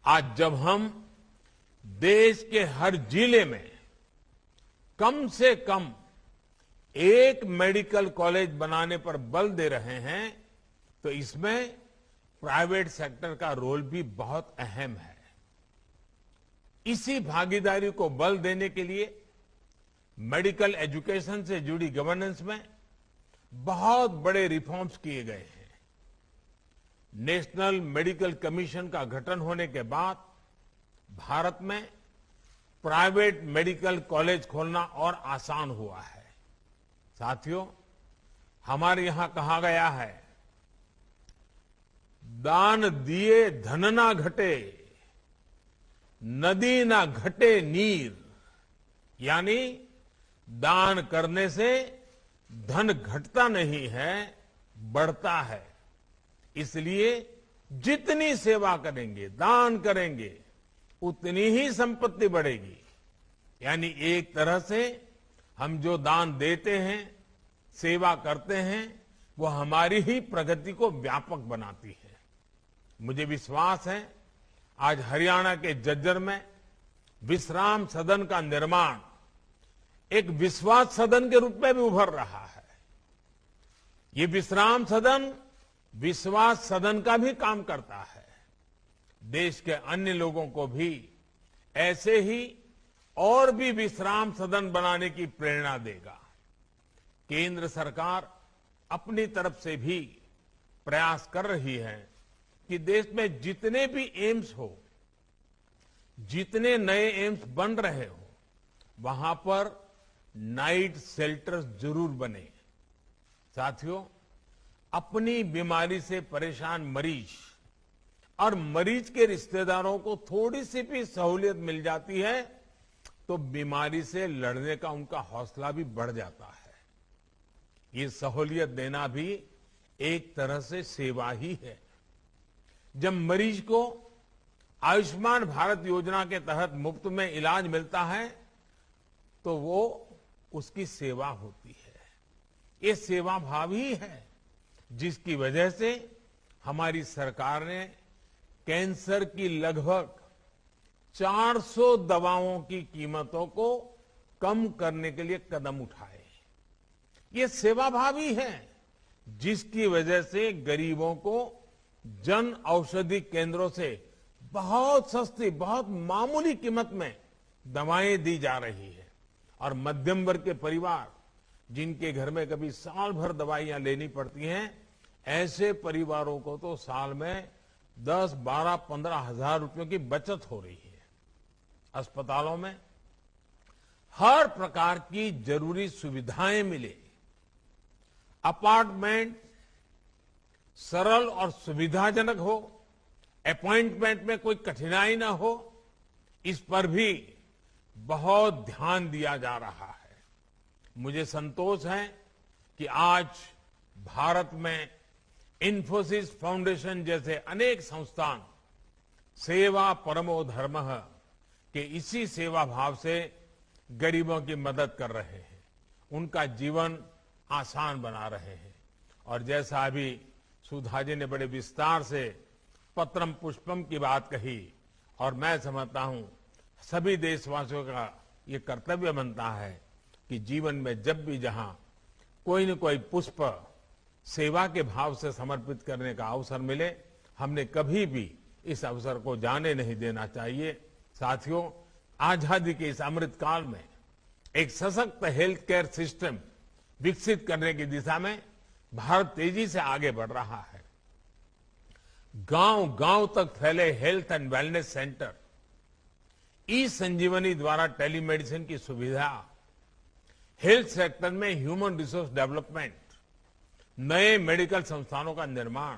आज जब हम देश के हर जिले में कम से कम एक मेडिकल कॉलेज बनाने पर बल दे रहे हैं तो इसमें प्राइवेट सेक्टर का रोल भी बहुत अहम है। इसी भागीदारी को बल देने के लिए मेडिकल एजुकेशन से जुड़ी गवर्नेंस में बहुत बड़े रिफॉर्म्स किए गए हैं। नेशनल मेडिकल कमीशन का गठन होने के बाद भारत में प्राइवेट मेडिकल कॉलेज खोलना और आसान हुआ है। साथियों, हमारे यहां कहा गया है, दान दिए धन ना घटे, नदी ना घटे नीर। यानी दान करने से धन घटता नहीं है, बढ़ता है। इसलिए जितनी सेवा करेंगे, दान करेंगे, उतनी ही संपत्ति बढ़ेगी। यानी एक तरह से हम जो दान देते हैं, सेवा करते हैं, वो हमारी ही प्रगति को व्यापक बनाती है। मुझे विश्वास है आज हरियाणा के झज्जर में विश्राम सदन का निर्माण एक विश्वास सदन के रूप में भी उभर रहा है। ये विश्राम सदन विश्वास सदन का भी काम करता है। देश के अन्य लोगों को भी ऐसे ही और भी विश्राम सदन बनाने की प्रेरणा देगा। केंद्र सरकार अपनी तरफ से भी प्रयास कर रही है कि देश में जितने भी एम्स हो, जितने नए एम्स बन रहे हो, वहां पर नाइट शेल्टर्स जरूर बने। साथियों, अपनी बीमारी से परेशान मरीज और मरीज के रिश्तेदारों को थोड़ी सी भी सहूलियत मिल जाती है तो बीमारी से लड़ने का उनका हौसला भी बढ़ जाता है। ये सहूलियत देना भी एक तरह से सेवा ही है। जब मरीज को आयुष्मान भारत योजना के तहत मुफ्त में इलाज मिलता है तो वो उसकी सेवा होती है। ये सेवा भाव ही है जिसकी वजह से हमारी सरकार ने कैंसर की लगभग 400 दवाओं की कीमतों को कम करने के लिए कदम उठाए। ये सेवा भाव ही है जिसकी वजह से गरीबों को जन औषधि केंद्रों से बहुत सस्ती, बहुत मामूली कीमत में दवाएं दी जा रही है। और मध्यम वर्ग के परिवार जिनके घर में कभी साल भर दवाइयां लेनी पड़ती हैं, ऐसे परिवारों को तो साल में 10, 12, 15 हजार रुपयों की बचत हो रही है। अस्पतालों में हर प्रकार की जरूरी सुविधाएं मिले, अपार्टमेंट सरल और सुविधाजनक हो, अपॉइंटमेंट में कोई कठिनाई ना हो, इस पर भी बहुत ध्यान दिया जा रहा है। मुझे संतोष है कि आज भारत में इन्फोसिस फाउंडेशन जैसे अनेक संस्थान सेवा परमो धर्मः के इसी सेवा भाव से गरीबों की मदद कर रहे हैं, उनका जीवन आसान बना रहे हैं। और जैसा अभी सुधा जी ने बड़े विस्तार से पत्रम पुष्पम की बात कही, और मैं समझता हूं सभी देशवासियों का ये कर्तव्य बनता है कि जीवन में जब भी जहां कोई न कोई पुष्प सेवा के भाव से समर्पित करने का अवसर मिले, हमने कभी भी इस अवसर को जाने नहीं देना चाहिए। साथियों, आजादी के इस अमृत काल में एक सशक्त हेल्थ केयर सिस्टम विकसित करने की दिशा में भारत तेजी से आगे बढ़ रहा है। गांव गांव तक फैले हेल्थ एंड वेलनेस सेंटर, ई संजीवनी द्वारा टेलीमेडिसिन की सुविधा, हेल्थ सेक्टर में ह्यूमन रिसोर्स डेवलपमेंट, नए मेडिकल संस्थानों का निर्माण,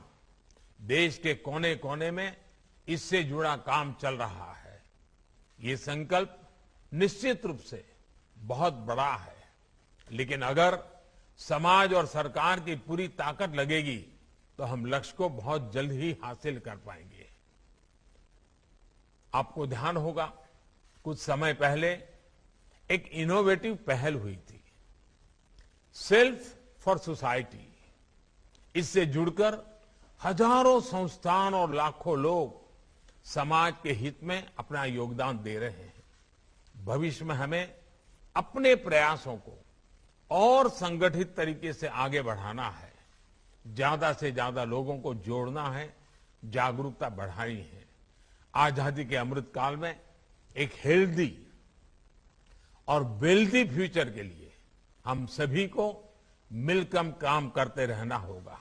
देश के कोने कोने में इससे जुड़ा काम चल रहा है। ये संकल्प निश्चित रूप से बहुत बड़ा है, लेकिन अगर समाज और सरकार की पूरी ताकत लगेगी तो हम लक्ष्य को बहुत जल्द ही हासिल कर पाएंगे। आपको ध्यान होगा, कुछ समय पहले एक इनोवेटिव पहल हुई थी, सेल्फ फॉर सोसाइटी। इससे जुड़कर हजारों संस्थान और लाखों लोग समाज के हित में अपना योगदान दे रहे हैं। भविष्य में हमें अपने प्रयासों को और संगठित तरीके से आगे बढ़ाना है, ज्यादा से ज्यादा लोगों को जोड़ना है, जागरूकता बढ़ानी है। आजादी के अमृत काल में एक हेल्दी और वेल्दी फ्यूचर के लिए हम सभी को मिलकर काम करते रहना होगा।